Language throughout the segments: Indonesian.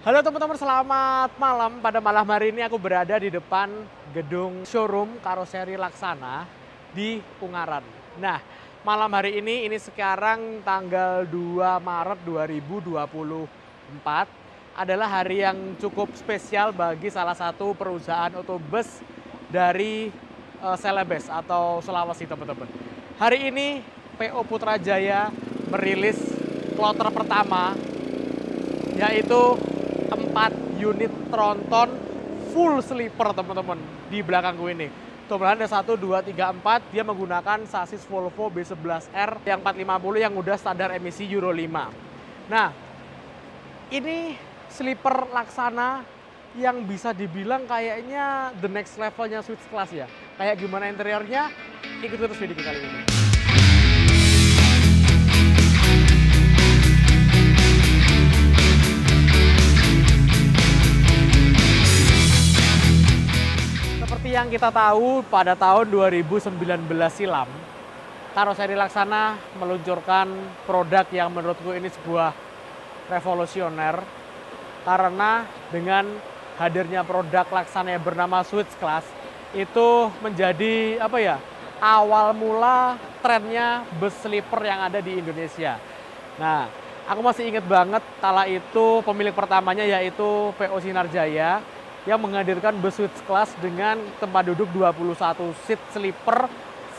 Halo teman-teman, selamat malam. Pada malam hari ini aku berada di depan gedung showroom karoseri Laksana di Ungaran. Nah, malam hari ini sekarang tanggal 2 Maret 2024 adalah hari yang cukup spesial bagi salah satu perusahaan otobus dari Celebes atau Sulawesi, teman-teman. Hari ini PO Putrajaya merilis kloter pertama, yaitu 4 unit tronton full sleeper, teman-teman, di belakangku ini. Tuh, ada 1, 2, 3, 4. Dia menggunakan sasis Volvo B11R yang 450 yang udah standar emisi Euro 5. Nah, ini sleeper Laksana yang bisa dibilang kayaknya the next levelnya Switch Class ya. Kayak gimana interiornya? Ikuti terus video kali ini. Seperti yang kita tahu, pada tahun 2019 silam, karoseri Laksana meluncurkan produk yang menurutku ini sebuah revolusioner. Karena dengan hadirnya produk Laksana yang bernama Switch Class, itu menjadi awal mula trennya bus sleeper yang ada di Indonesia. Nah, aku masih ingat banget kala itu pemilik pertamanya yaitu PO Sinarjaya yang menghadirkan bus Switch Class dengan tempat duduk 21 seat sleeper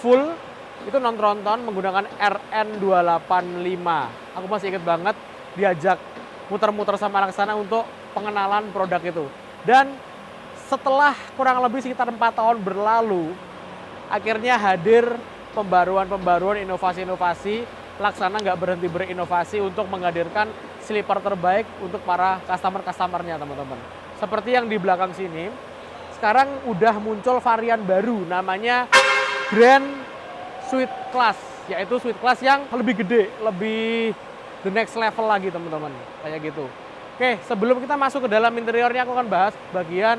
full, itu non-tronton menggunakan RN285. Aku masih ingat banget diajak muter-muter sama Laksana untuk pengenalan produk itu. Dan setelah kurang lebih sekitar 4 tahun berlalu, akhirnya hadir pembaruan-pembaruan, inovasi-inovasi. Laksana nggak berhenti berinovasi untuk menghadirkan sleeper terbaik untuk para customer-customernya, teman-teman. Seperti yang di belakang sini, sekarang udah muncul varian baru namanya Grand Switch Class, yaitu Switch Class yang lebih gede, lebih the next level lagi, teman-teman, kayak gitu. Oke, sebelum kita masuk ke dalam interiornya, aku akan bahas bagian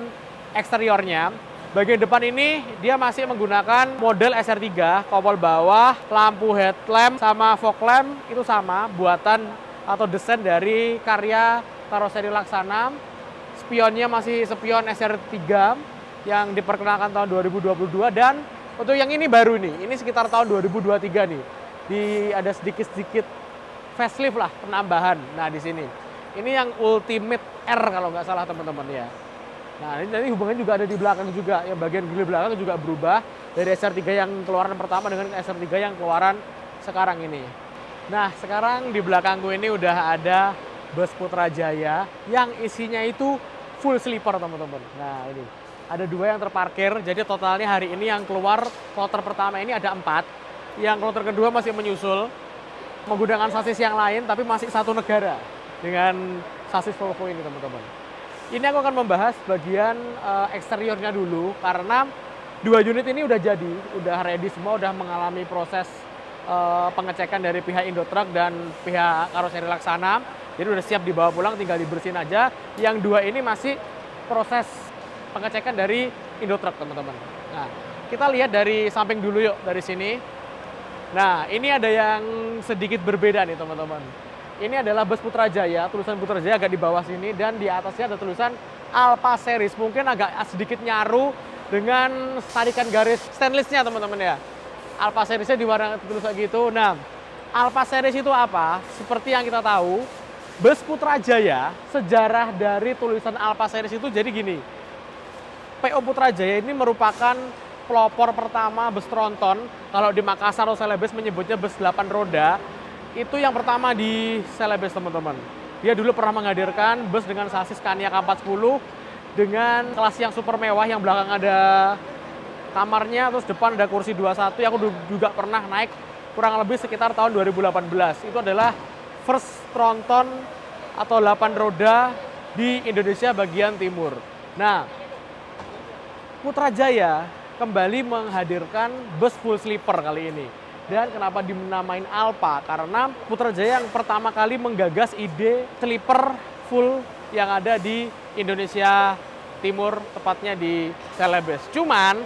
eksteriornya. Bagian depan ini dia masih menggunakan model SR3, kompor bawah, lampu headlamp sama fog lamp itu sama, buatan atau desain dari karya karoseri Laksana. Spionnya masih spion SR3 yang diperkenalkan tahun 2022, dan untuk yang ini baru nih, ini sekitar tahun 2023 nih. Ada sedikit-sedikit facelift lah, penambahan. Nah, di sini. Ini yang Ultimate R kalau nggak salah, teman-teman ya. Nah, ini hubungannya juga ada di belakang juga. Yang bagian grill belakang juga berubah dari SR3 yang keluaran pertama dengan SR3 yang keluaran sekarang ini. Nah, sekarang di belakangku ini udah ada bus Putrajaya yang isinya itu full sleeper, teman-teman. Nah, ini ada 2 yang terparkir, jadi totalnya hari ini yang keluar kloter pertama ini ada 4. Yang kloter kedua masih menyusul menggunakan sasis yang lain, tapi masih satu negara dengan sasis Volvo ini, teman-teman. Ini aku akan membahas bagian eksteriornya dulu, karena 2 unit ini udah jadi, udah ready semua, udah mengalami proses pengecekan dari pihak Indotruck dan pihak karoseri Laksana. Jadi udah siap dibawa pulang, tinggal dibersihin aja. Yang 2 ini masih proses pengecekan dari Indotruck, teman-teman. Nah, kita lihat dari samping dulu yuk, dari sini. Nah, ini ada yang sedikit berbeda nih, teman-teman. Ini adalah bus Putrajaya, tulisan Putrajaya agak di bawah sini, dan di atasnya ada tulisan Alpha Series. Mungkin agak sedikit nyaru dengan tarikan garis stainlessnya, teman-teman ya. Alpha Series-nya diwarna tulis kayak gitu. Nah, Alpha Series itu apa? Seperti yang kita tahu, bus Putrajaya, sejarah dari tulisan Alpha Series itu jadi gini. PO Putrajaya ini merupakan pelopor pertama bus tronton. Kalau di Makassar atau Celebes menyebutnya bus 8 roda. Itu yang pertama di Celebes, teman-teman. Dia dulu pernah menghadirkan bus dengan sasis Scania K40 dengan kelas yang super mewah, yang belakang ada kamarnya, terus depan ada kursi 21. Yang aku juga pernah naik kurang lebih sekitar tahun 2018. Itu adalah first tronton atau 8 roda di Indonesia bagian timur. Nah, Putrajaya kembali menghadirkan bus full sleeper kali ini. Dan kenapa dinamain Alpha? Karena Putrajaya yang pertama kali menggagas ide sleeper full yang ada di Indonesia Timur, tepatnya di Celebes. Cuman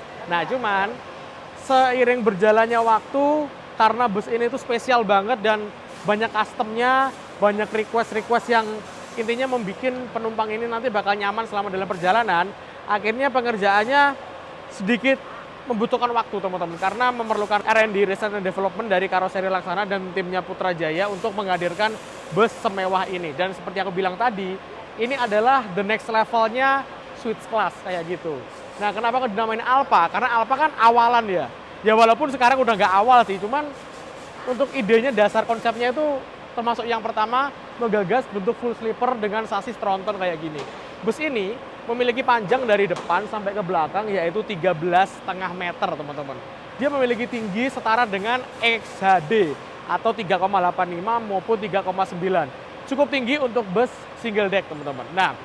seiring berjalannya waktu, karena bus ini tuh spesial banget dan banyak customnya, banyak request yang intinya membuat penumpang ini nanti bakal nyaman selama dalam perjalanan. Akhirnya pengerjaannya sedikit membutuhkan waktu teman-teman, karena memerlukan R&D, Research and Development dari Karoseri Laksana dan timnya Putrajaya untuk menghadirkan bus semewah ini. Dan seperti aku bilang tadi, ini adalah the next levelnya Switch Class kayak gitu. Nah, kenapa dinamain Alpha? Karena Alpha kan awalan ya. Ya walaupun sekarang udah nggak awal sih, cuman untuk idenya, dasar konsepnya itu termasuk yang pertama menggagas bentuk full sleeper dengan sasis tronton kayak gini. Bus ini memiliki panjang dari depan sampai ke belakang yaitu 13,5 meter teman-teman. Dia memiliki tinggi setara dengan XHD atau 3,85 maupun 3,9. Cukup tinggi untuk bus single deck teman-teman. Nah,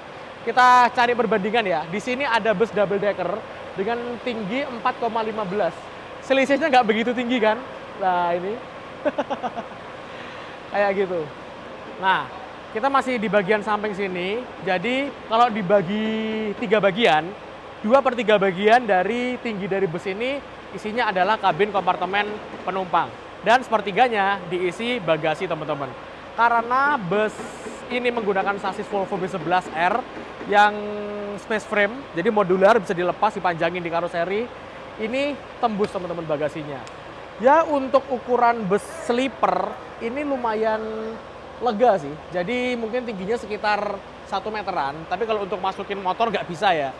kita cari perbandingan ya. Di sini ada bus double decker dengan tinggi 4,15. Selisihnya nggak begitu tinggi kan? Nah ini kayak gitu. Nah, kita masih di bagian samping sini. Jadi kalau dibagi 3 bagian, 2/3 bagian dari tinggi dari bus ini isinya adalah kabin kompartemen penumpang. Dan sepertiganya diisi bagasi teman-teman. Karena bus ini menggunakan sasis Volvo B11R yang space frame, jadi modular, bisa dilepas, dipanjangin di karoseri. Ini tembus teman-teman bagasinya. Ya untuk ukuran bus sleeper ini lumayan lega sih. Jadi mungkin tingginya sekitar 1 meteran. Tapi kalau untuk masukin motor nggak bisa ya.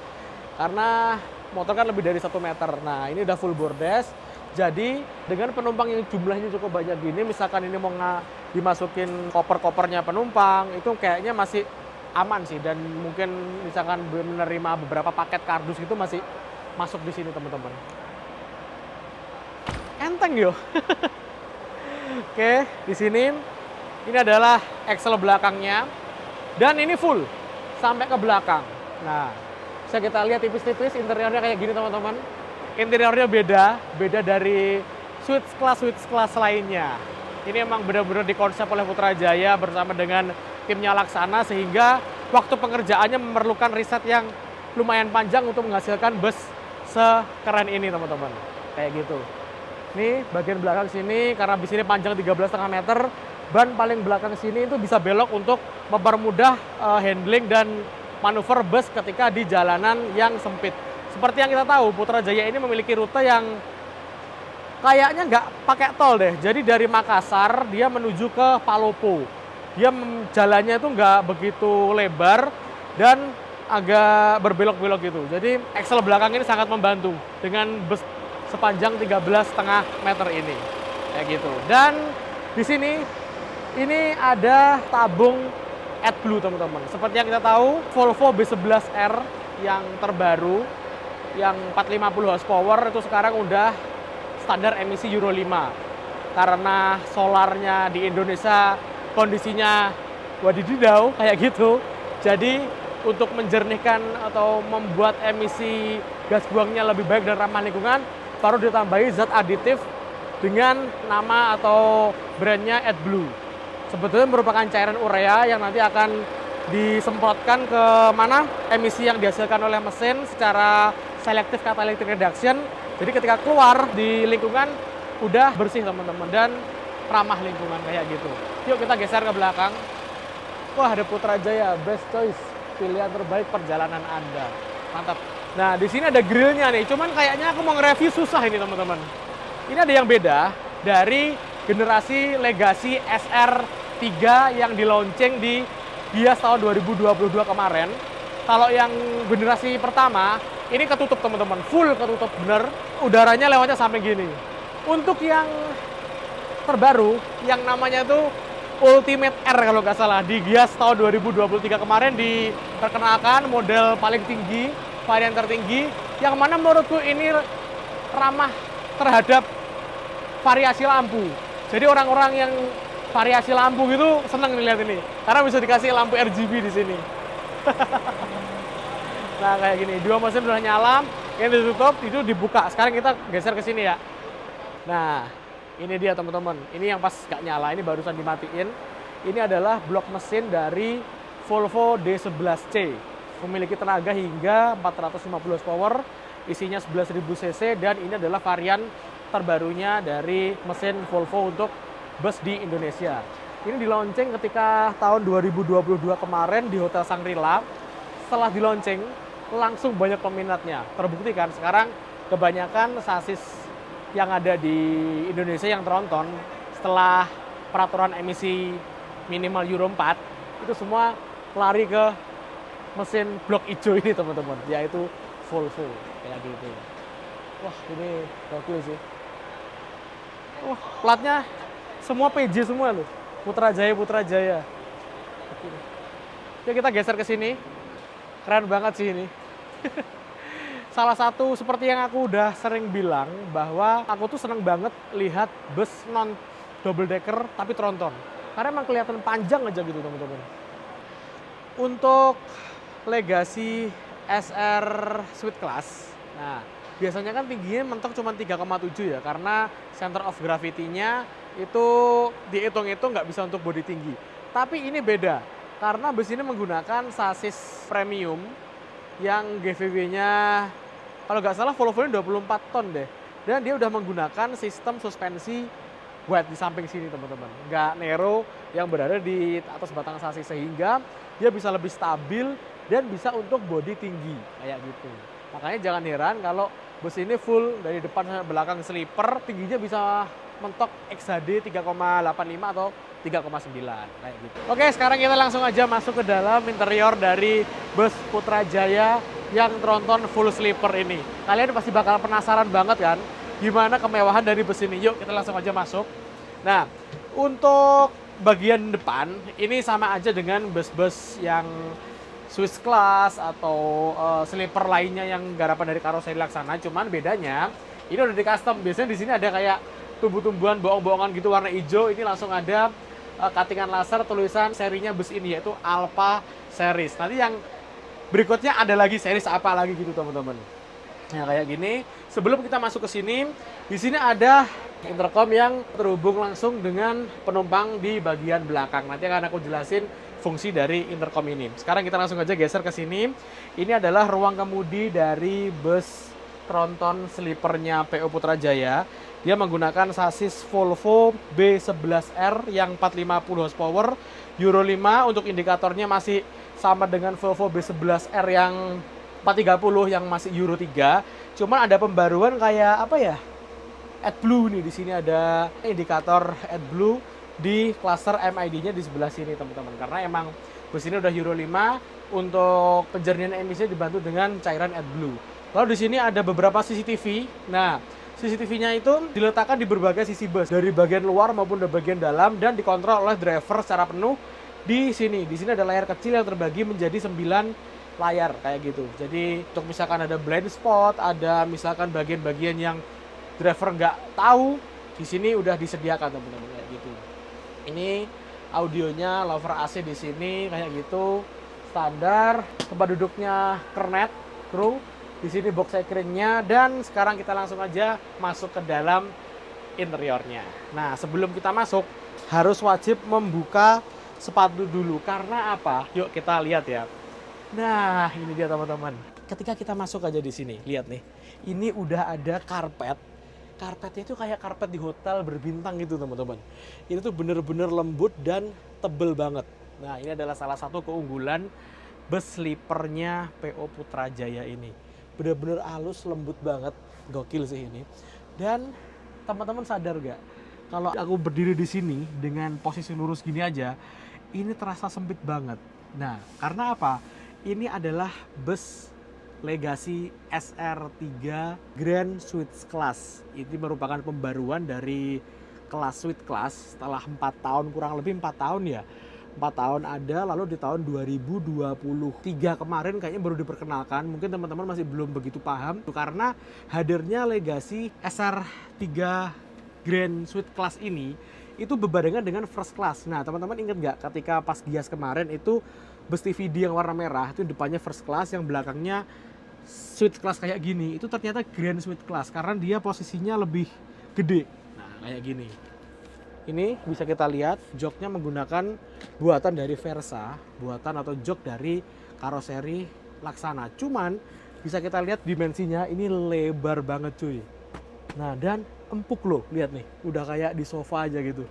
Karena motor kan lebih dari 1 meter. Nah ini udah full bordes. Jadi dengan penumpang yang jumlahnya cukup banyak gini, misalkan ini mau dimasukin koper-kopernya penumpang, itu kayaknya masih aman sih. Dan mungkin misalkan menerima beberapa paket kardus itu masih masuk di sini teman-teman. Enteng yo. Oke, di sini ini adalah axle belakangnya dan ini full sampai ke belakang. Nah, bisa kita lihat tipis-tipis interiornya kayak gini teman-teman. Interiornya beda dari Switch Class lainnya. Ini emang benar-benar dikonsep oleh Putrajaya bersama dengan timnya Laksana sehingga waktu pengerjaannya memerlukan riset yang lumayan panjang untuk menghasilkan bus sekeren ini teman-teman. Kayak gitu. Ini bagian belakang sini, karena bis ini panjang 13,5 meter, ban paling belakang sini itu bisa belok untuk mempermudah handling dan manuver bus ketika di jalanan yang sempit. Seperti yang kita tahu, Putrajaya ini memiliki rute yang kayaknya nggak pakai tol deh. Jadi dari Makassar dia menuju ke Palopo. Dia jalannya itu nggak begitu lebar dan agak berbelok-belok gitu. Jadi axle belakang ini sangat membantu dengan bus sepanjang 13,5 meter ini. Kayak gitu. Dan di sini ini ada tabung AdBlue teman-teman. Seperti yang kita tahu, Volvo B11R yang terbaru, yang 450 horsepower itu sekarang udah standar emisi Euro 5. Karena solarnya di Indonesia kondisinya wadididau kayak gitu. Jadi untuk menjernihkan atau membuat emisi gas buangnya lebih baik dan ramah lingkungan, baru ditambahi zat aditif dengan nama atau brandnya AdBlue. Sebetulnya merupakan cairan urea yang nanti akan disemprotkan ke mana emisi yang dihasilkan oleh mesin secara selective catalytic reduction. Jadi ketika keluar di lingkungan udah bersih teman-teman dan ramah lingkungan kayak gitu. Yuk kita geser ke belakang. Wah, ada Putrajaya, best choice, pilihan terbaik perjalanan Anda. Mantap. Nah, di sini ada grillnya nih. Cuman kayaknya aku mau nge-review susah ini teman-teman. Ini ada yang beda dari generasi Legacy SR3 yang di-launching di Gias tahun 2022 kemarin. Kalau yang generasi pertama, ini ketutup teman-teman, full ketutup bener. Udaranya lewatnya sampai gini. Untuk yang terbaru, yang namanya tuh Ultimate R kalau nggak salah, di Gias tahun 2023 kemarin diperkenalkan model paling tinggi, varian tertinggi, yang mana menurutku ini ramah terhadap variasi lampu. Jadi orang-orang yang variasi lampu gitu seneng nih lihat ini, karena bisa dikasih lampu RGB di sini. Nah kayak gini, dua mesin udah nyala, yang ditutup itu dibuka. Sekarang kita geser ke sini ya. Nah ini dia teman-teman, ini yang pas nggak nyala, ini barusan dimatiin. Ini adalah blok mesin dari Volvo D11C. Memiliki tenaga hingga 450 horsepower, isinya 11.000 cc, dan ini adalah varian terbarunya dari mesin Volvo untuk bus di Indonesia. Ini di launching ketika tahun 2022 kemarin di Hotel Shangri-La. Setelah di launching, langsung banyak peminatnya. Terbukti kan sekarang kebanyakan sasis yang ada di Indonesia yang tronton setelah peraturan emisi minimal Euro 4 itu semua lari ke mesin blok hijau ini teman-teman, yaitu Volvo kayak gitu. Wah ini gokil sih. Wah platnya semua PJ semua loh, Putrajaya. Oke, kita geser ke sini. Keren banget sih ini. Salah satu seperti yang aku udah sering bilang bahwa aku tuh seneng banget lihat bus non double decker tapi tronton. Karena emang kelihatan panjang aja gitu teman-teman. Untuk Legacy SR Suite Class, nah biasanya kan tingginya mentok cuma 3,7 ya, karena center of gravity-nya itu dihitung-hitung nggak bisa untuk bodi tinggi. Tapi ini beda, karena bus ini menggunakan sasis premium yang GVW-nya kalau nggak salah Volvo-nya 24 ton deh. Dan dia udah menggunakan sistem suspensi wet di samping sini teman-teman. Nggak Nero yang berada di atas batang sasis, sehingga dia bisa lebih stabil dan bisa untuk bodi tinggi kayak gitu. Makanya jangan heran kalau bus ini full dari depan sampai belakang sleeper, tingginya bisa mentok XHD 3,85 atau 3,9 kayak gitu. Oke, sekarang kita langsung aja masuk ke dalam interior dari bus Putrajaya yang tronton full sleeper ini. Kalian pasti bakal penasaran banget kan gimana kemewahan dari bus ini. Yuk kita langsung aja masuk. Nah, untuk bagian depan ini sama aja dengan bus-bus yang Swiss Class atau sleeper lainnya yang garapan dari karoseri Laksana. Cuman bedanya ini udah di custom. Biasanya di sini ada kayak tumbuh-tumbuhan bohong-bohongan gitu warna hijau. Ini langsung ada cuttingan laser tulisan serinya bus ini, yaitu Alpha Series. Nanti yang berikutnya ada lagi series apa lagi gitu teman-teman. Nah kayak gini. Sebelum kita masuk ke sini, di sini ada intercom yang terhubung langsung dengan penumpang di bagian belakang. Nanti akan aku jelasin fungsi dari intercom ini. Sekarang kita langsung aja geser ke sini. Ini adalah ruang kemudi dari bus tronton sleepernya PO Putrajaya. Dia menggunakan sasis Volvo B11R yang 450 horsepower, Euro 5. Untuk indikatornya masih sama dengan Volvo B11R yang 430 yang masih Euro 3. Cuman ada pembaruan kayak apa ya? AdBlue nih, di sini ada indikator AdBlue di cluster MID-nya di sebelah sini teman-teman. Karena emang bus ini udah Euro 5, untuk penjernihan emisinya dibantu dengan cairan AdBlue. Lalu di sini ada beberapa CCTV. Nah, CCTV-nya itu diletakkan di berbagai sisi bus, dari bagian luar maupun dari bagian dalam, dan dikontrol oleh driver secara penuh di sini. Di sini ada layar kecil yang terbagi menjadi 9 layar kayak gitu. Jadi untuk misalkan ada blind spot, ada misalkan bagian-bagian yang driver nggak tahu, di sini udah disediakan teman-teman kayak gitu. Ini audionya lover AC di sini kayak gitu, standar. Tempat duduknya kernet crew. Di sini box security-nya, dan sekarang kita langsung aja masuk ke dalam interiornya. Nah, sebelum kita masuk harus wajib membuka sepatu dulu. Karena apa? Yuk kita lihat ya. Nah, ini dia teman-teman. Ketika kita masuk aja di sini, lihat nih. Ini udah ada karpet. Karpetnya itu kayak karpet di hotel berbintang gitu teman-teman. Ini tuh bener-bener lembut dan tebel banget. Nah, ini adalah salah satu keunggulan bus sleepernya PO Putrajaya ini. Bener-bener halus, lembut banget, gokil sih ini. Dan teman-teman sadar gak, kalau aku berdiri di sini dengan posisi lurus gini aja, ini terasa sempit banget. Nah, karena apa? Ini adalah bus Legacy SR3 Grand Suite Class. Ini merupakan pembaruan dari kelas Suite Class setelah 4 tahun, kurang lebih 4 tahun ya. 4 tahun ada, lalu di tahun 2023 kemarin kayaknya baru diperkenalkan. Mungkin teman-teman masih belum begitu paham karena hadirnya Legacy SR3 Grand Suite Class ini itu berbarengan dengan First Class. Nah teman-teman ingat nggak ketika pas Gias kemarin itu bus TVD yang warna merah itu depannya First Class, yang belakangnya Suite Class kayak gini, itu ternyata Grand Suite Class karena dia posisinya lebih gede. Nah kayak gini. Ini bisa kita lihat joknya menggunakan buatan dari Versa, buatan atau jok dari karoseri Laksana. Cuman bisa kita lihat dimensinya ini lebar banget cuy. Nah dan empuk loh, lihat nih, udah kayak di sofa aja gitu.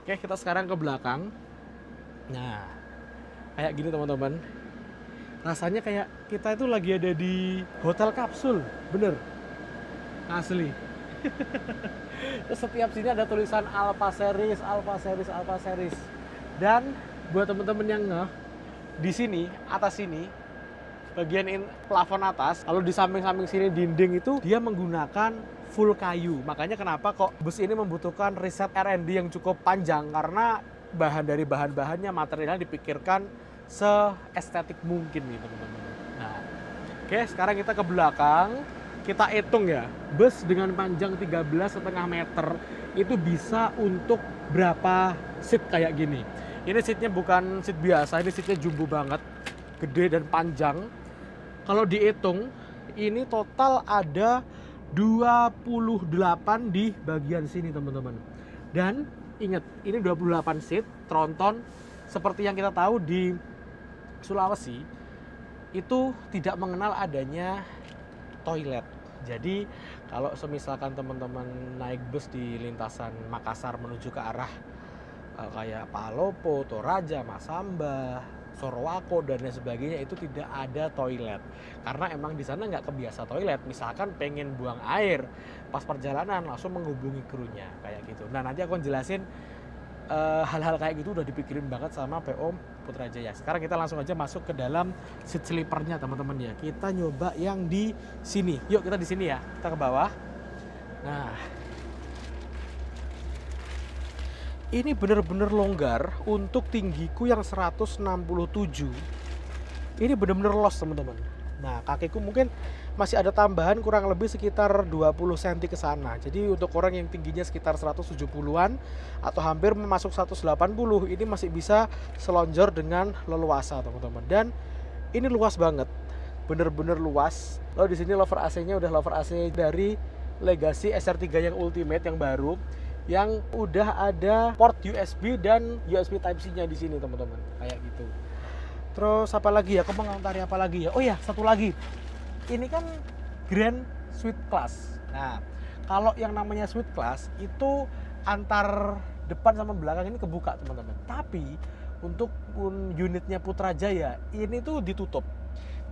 Oke, kita sekarang ke belakang. Nah, kayak gini teman-teman. Rasanya kayak kita itu lagi ada di hotel kapsul, bener, asli. Terus setiap sini ada tulisan Alpha Series, Alpha Series, Alpha Series. Dan buat teman-teman yang di sini, atas sini, bagian plafon atas, kalau di samping-samping sini dinding itu dia menggunakan full kayu. Makanya kenapa kok bus ini membutuhkan riset R&D yang cukup panjang, karena dari bahan-bahannya, materialnya dipikirkan seestetik mungkin nih teman-teman. Nah, oke, sekarang kita ke belakang, kita hitung ya, bus dengan panjang 13,5 meter itu bisa untuk berapa seat kayak gini. Ini seatnya bukan seat biasa, ini seatnya jumbo banget, gede dan panjang. Kalau dihitung, ini total ada 28 di bagian sini teman-teman. Dan ingat, ini 28 seat tronton. Seperti yang kita tahu di Sulawesi itu tidak mengenal adanya toilet. Jadi kalau semisalkan teman-teman naik bus di lintasan Makassar menuju ke arah kayak Palopo, Toraja, Masamba, Sorowako dan lain sebagainya, itu tidak ada toilet karena emang di sana nggak kebiasa toilet. Misalkan pengen buang air pas perjalanan, langsung menghubungi krunya kayak gitu. Nah, nanti aku jelasin hal-hal kayak gitu udah dipikirin banget sama PO Putrajaya. Sekarang kita langsung aja masuk ke dalam seat sleepernya teman-teman ya. Kita nyoba yang di sini. Yuk kita di sini ya. Kita ke bawah. Nah, ini bener-bener longgar untuk tinggiku yang 167. Ini bener-bener los teman-teman. Nah, kakiku mungkin masih ada tambahan kurang lebih sekitar 20 cm ke sana. Jadi untuk orang yang tingginya sekitar 170-an atau hampir masuk 180, ini masih bisa selonjor dengan leluasa teman-teman. Dan ini luas banget. Bener-bener luas. Lalu di sini lover AC-nya udah lover AC dari Legacy SR3 yang Ultimate yang baru, yang udah ada port USB dan USB Type-C-nya di sini teman-teman. Kayak gitu. Terus apa lagi ya? Aku mengomentari apa lagi ya? Oh ya, satu lagi. Ini kan Grand Suite Class. Nah, kalau yang namanya Suite Class itu antar depan sama belakang ini kebuka teman-teman. Tapi untuk unitnya Putrajaya ini tuh ditutup.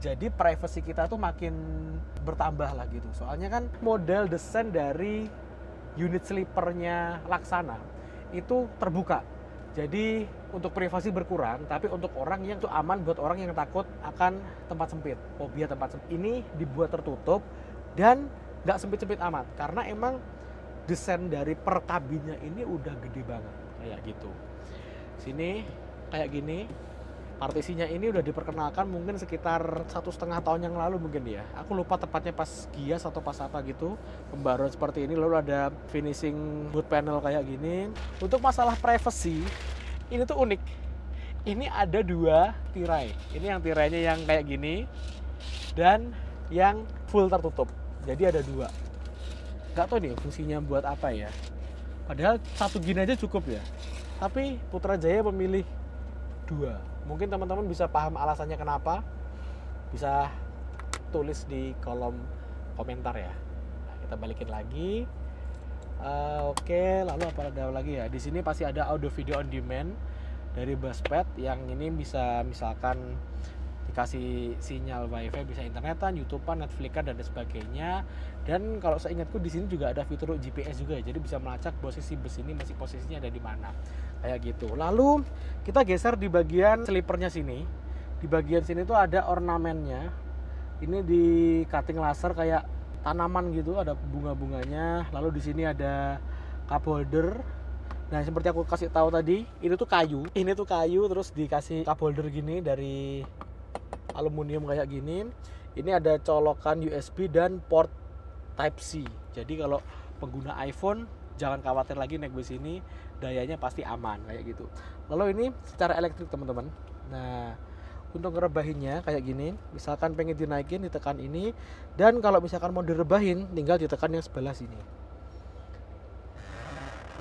Jadi privacy kita tuh makin bertambah lah gitu. Soalnya kan model desain dari unit sleepernya Laksana itu terbuka. Jadi untuk privasi berkurang, tapi untuk orang yang itu aman buat orang yang takut akan tempat sempit, fobia tempat sempit. Ini dibuat tertutup dan nggak sempit-sempit amat, karena emang desain dari per kabinnya ini udah gede banget, kayak gitu. Sini kayak gini, partisinya ini udah diperkenalkan mungkin sekitar 1,5 tahun yang lalu mungkin ya. Aku lupa tepatnya pas Gias atau pas apa gitu, pembaruan seperti ini. Lalu ada finishing wood panel kayak gini. Untuk masalah privacy, ini tuh unik. Ini ada 2 tirai. Ini yang tirainya yang kayak gini dan yang full tertutup. Jadi ada 2. Gak tau nih fungsinya buat apa ya. Padahal satu gini aja cukup ya. Tapi Putrajaya memilih 2. Mungkin teman-teman bisa paham alasannya kenapa. Bisa tulis di kolom komentar ya. Nah, kita balikin lagi. Oke, lalu apa ada lagi ya? Di sini pasti ada audio video on demand dari Buzzpad yang ini bisa misalkan dikasih sinyal wifi, bisa internetan, YouTubean, Netflixan dan sebagainya. Dan kalau saya ingatku di sini juga ada fitur GPS juga ya. Jadi bisa melacak posisi bus ini masih posisinya ada di mana. Kayak gitu. Lalu kita geser di bagian sleepernya sini. Di bagian sini tuh ada ornamennya. Ini di cutting laser kayak tanaman gitu, ada bunga-bunganya. Lalu di sini ada cup holder. Nah, seperti aku kasih tahu tadi, ini tuh kayu. Ini tuh kayu terus dikasih cup holder gini dari aluminium kayak gini. Ini ada colokan USB dan port Type-C. Jadi kalau pengguna iPhone jangan khawatir lagi naik bus ini, dayanya pasti aman kayak gitu. Lalu ini secara elektrik teman-teman. Nah, untuk ngerebahinnya kayak gini, misalkan pengen dinaikin ditekan ini, dan kalau misalkan mau direbahin tinggal ditekan yang sebelah sini.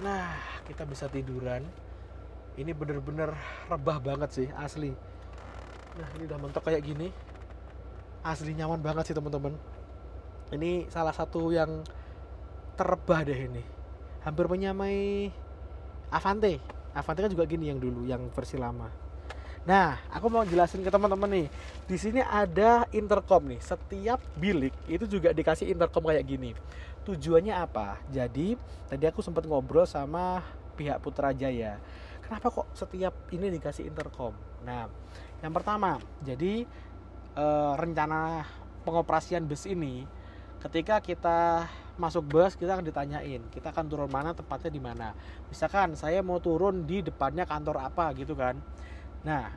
Nah, kita bisa tiduran. Ini bener-bener rebah banget sih, asli. Nah, ini udah mentok kayak gini. Asli nyaman banget sih teman-teman. Ini salah satu yang terebah deh ini. Hampir menyamai Avante. Avantika juga gini yang dulu, yang versi lama. Nah, aku mau jelasin ke teman-teman nih. Di sini ada intercom nih. Setiap bilik itu juga dikasih intercom kayak gini. Tujuannya apa? Jadi, tadi aku sempat ngobrol sama pihak Putrajaya. Kenapa kok setiap ini dikasih intercom? Nah, yang pertama, jadi rencana pengoperasian bus ini, ketika kita masuk bus, kita akan ditanyain, kita akan turun mana, tempatnya di mana. Misalkan saya mau turun di depannya kantor apa gitu kan. Nah,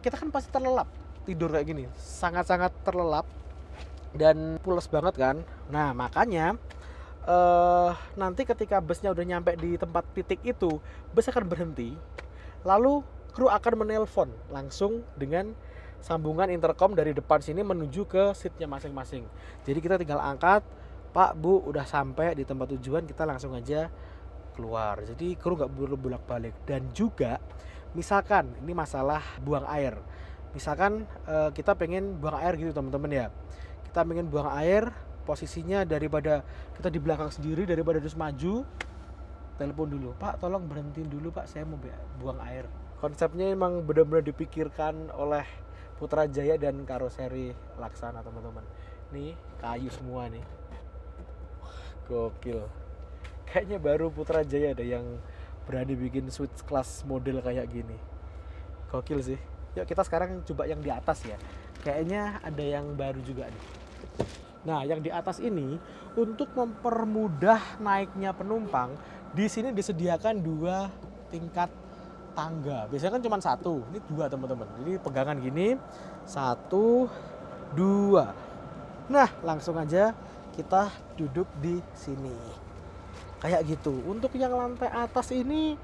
kita kan pasti terlelap tidur kayak gini, sangat-sangat terlelap dan pules banget kan. Nah, makanya nanti ketika busnya udah nyampe di tempat titik itu, bus akan berhenti, lalu kru akan menelpon langsung dengan sambungan intercom dari depan sini menuju ke seatnya masing-masing. Jadi kita tinggal angkat, Pak, Bu, udah sampai di tempat tujuan, kita langsung aja keluar. Jadi kru nggak perlu bolak-balik. Dan juga misalkan ini masalah buang air, misalkan kita pengen buang air gitu teman-teman ya, kita pengen buang air, posisinya daripada kita di belakang sendiri, daripada terus maju, telepon dulu, Pak tolong berhentiin dulu Pak, saya mau buang air. Konsepnya emang benar-benar dipikirkan oleh Putrajaya dan karoseri Laksana teman-teman. Nih kayu semua nih, gokil. Kayaknya baru Putrajaya ada yang berani bikin switch class model kayak gini. Gokil sih. Yuk kita sekarang coba yang di atas ya. Kayaknya ada yang baru juga nih. Nah, yang di atas ini untuk mempermudah naiknya penumpang, di sini disediakan 2 tingkat tangga. Biasanya kan cuma 1, ini 2 teman-teman. Jadi pegangan gini, 1, 2. Nah, langsung aja kita duduk di sini. Kayak gitu. Untuk yang lantai atas ini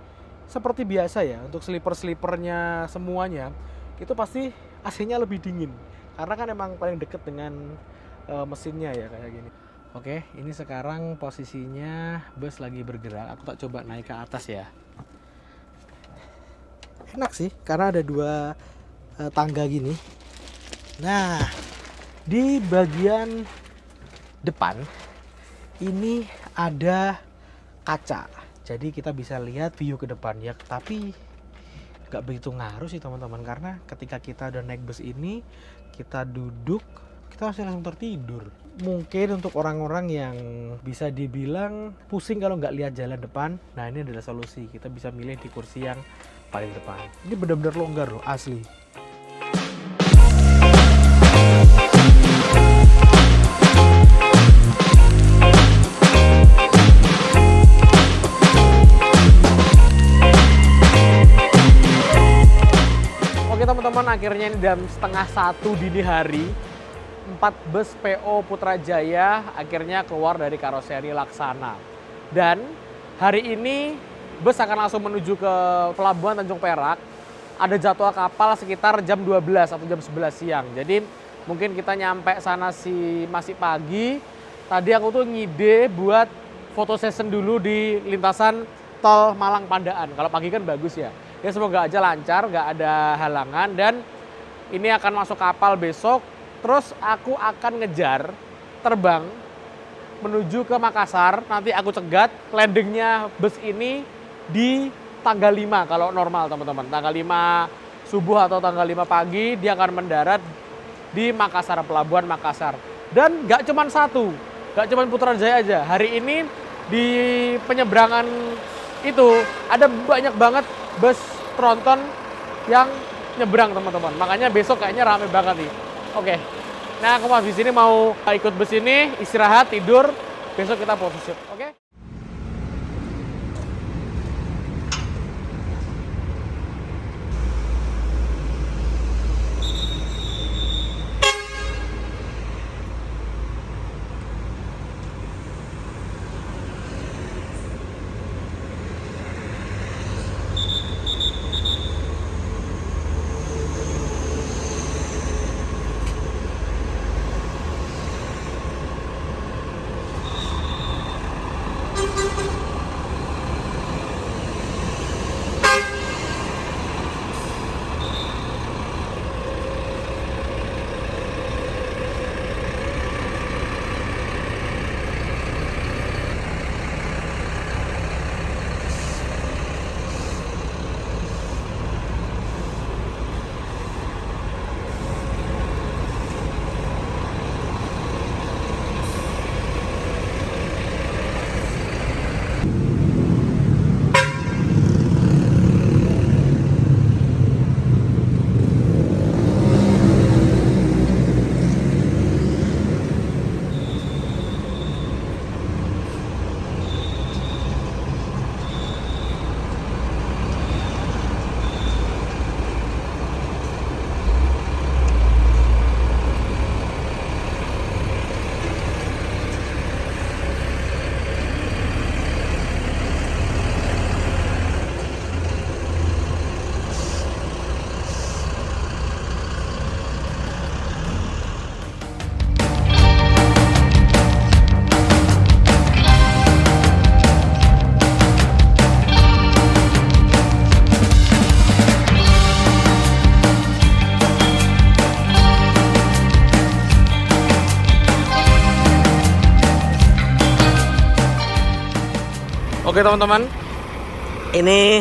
seperti biasa ya, untuk sleeper-sleepernya semuanya itu pasti AC-nya lebih dingin. Karena kan emang paling deket dengan mesinnya ya kayak gini. Oke, ini sekarang posisinya bus lagi bergerak. Aku tak coba naik ke atas ya. Enak sih, karena ada 2 tangga gini. Nah, di bagian depan ini ada kaca, jadi kita bisa lihat view ke depan ya. Tapi nggak begitu ngaruh sih teman-teman, karena ketika kita udah naik bus ini, kita duduk, kita masih langsung tertidur. Mungkin untuk orang-orang yang bisa dibilang pusing kalau nggak lihat jalan depan, nah ini adalah solusi. Kita bisa milih di kursi yang paling depan. Ini benar-benar longgar loh, asli. Oke teman-teman, akhirnya ini jam 12:30 dini hari, 4 bus PO Putrajaya akhirnya keluar dari karoseri Laksana. Dan hari ini bus akan langsung menuju ke Pelabuhan Tanjung Perak. Ada jadwal kapal sekitar jam 12 atau jam 11 siang. Jadi mungkin kita nyampe sana masih pagi. Tadi aku tuh ngide buat foto session dulu di lintasan tol Malang Pandaan. Kalau pagi kan bagus ya. Ya semoga aja lancar, nggak ada halangan. Dan ini akan masuk kapal besok. Terus aku akan ngejar terbang menuju ke Makassar. Nanti aku cegat landingnya bus ini di tanggal 5 kalau normal teman-teman. Tanggal 5 subuh atau tanggal 5 pagi dia akan mendarat di Makassar, Pelabuhan Makassar. Dan nggak cuma 1, nggak cuma Putrajaya aja. Hari ini di penyeberangan itu ada banyak banget bus tronton yang nyebrang teman-teman. Makanya besok kayaknya rame banget nih. Oke. Nah, aku habis ini mau ikut bus ini, istirahat, tidur. Besok kita photoshoot. Oke. Oke teman-teman, ini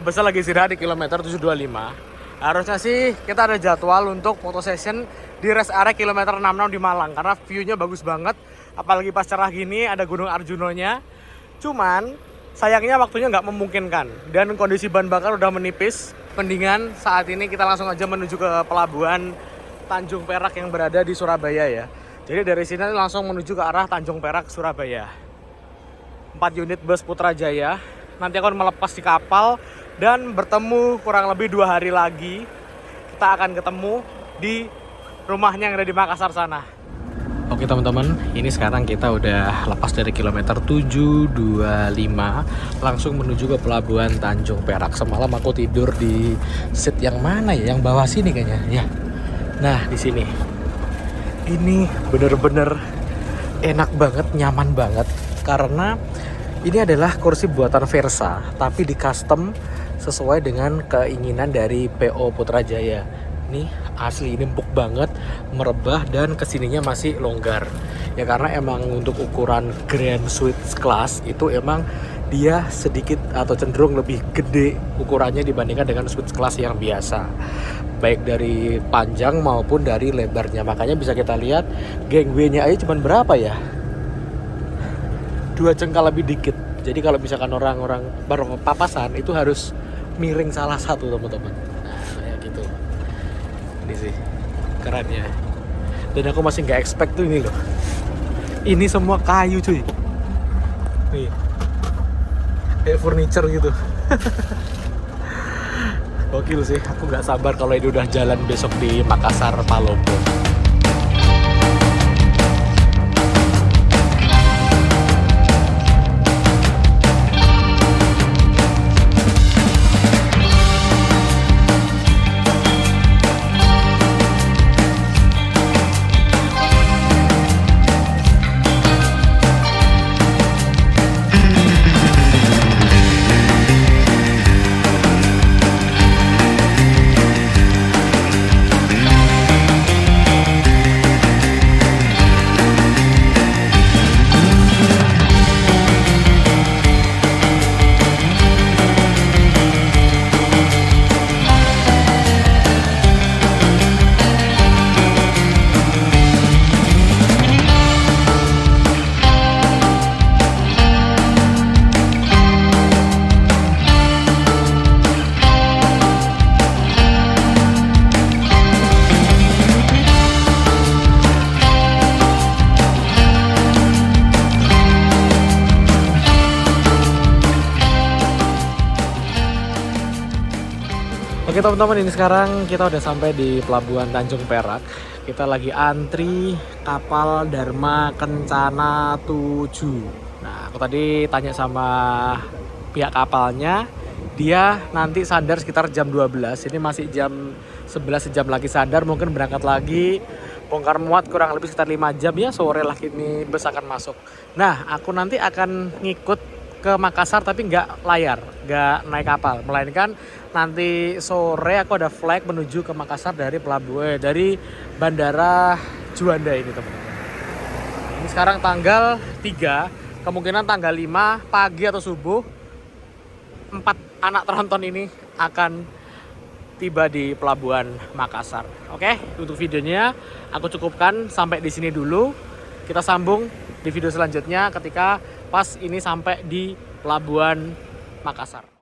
bus lagi istirahat di kilometer 725. Harusnya sih kita ada jadwal untuk foto session di rest area kilometer 66 di Malang, karena view-nya bagus banget. Apalagi pas cerah gini ada Gunung Arjunonya. Cuman sayangnya waktunya nggak memungkinkan dan kondisi bahan bakar udah menipis. Mendingan saat ini kita langsung aja menuju ke pelabuhan Tanjung Perak yang berada di Surabaya ya. Jadi dari sini langsung menuju ke arah Tanjung Perak, Surabaya. 4 unit bus Putrajaya nanti akan melepas di kapal dan bertemu kurang lebih 2 hari lagi. Kita akan ketemu di rumahnya yang ada di Makassar sana. Oke teman-teman, ini sekarang kita udah lepas dari kilometer 725 langsung menuju ke pelabuhan Tanjung Perak. Semalam aku tidur di seat yang mana ya? Yang bawah sini kayaknya ya. Nah di sini ini bener-bener enak banget, nyaman banget, karena ini adalah kursi buatan Versa tapi di custom sesuai dengan keinginan dari PO Putrajaya. Ini asli, ini empuk banget, merebah, dan kesininya masih longgar ya, karena emang untuk ukuran Grand Suite Class itu emang dia sedikit atau cenderung lebih gede ukurannya dibandingkan dengan Suite Class yang biasa, baik dari panjang maupun dari lebarnya. Makanya bisa kita lihat gangway-nya aja cuman berapa ya, 2 jengkal lebih dikit. Jadi kalau misalkan orang-orang baru papasan itu harus miring salah satu teman-teman. Nah kayak gitu. Ini sih keren ya. Dan aku masih nggak expect tuh ini loh. Ini semua kayu cuy. Nih kayak furniture gitu. Gokil sih. Aku nggak sabar kalau ini udah jalan besok di Makassar, Palopo. Oke teman-teman, ini sekarang kita udah sampai di pelabuhan Tanjung Perak. Kita lagi antri kapal Dharma Kencana 7. Nah aku tadi tanya sama pihak kapalnya, dia nanti sandar sekitar jam 12. Ini masih jam 11, sejam lagi sandar, mungkin berangkat lagi. Bongkar muat kurang lebih sekitar 5 jam ya, sore lah ini bus akan masuk. Nah aku nanti akan ngikut ke Makassar tapi nggak layar, nggak naik kapal, melainkan nanti sore aku ada flight menuju ke Makassar dari pelabuhan, dari Bandara Juanda ini teman-teman. Ini sekarang tanggal 3, kemungkinan tanggal 5 pagi atau subuh 4 anak tronton ini akan tiba di pelabuhan Makassar. Oke, untuk videonya aku cukupkan sampai di sini dulu. Kita sambung di video selanjutnya ketika pas ini sampai di pelabuhan Makassar.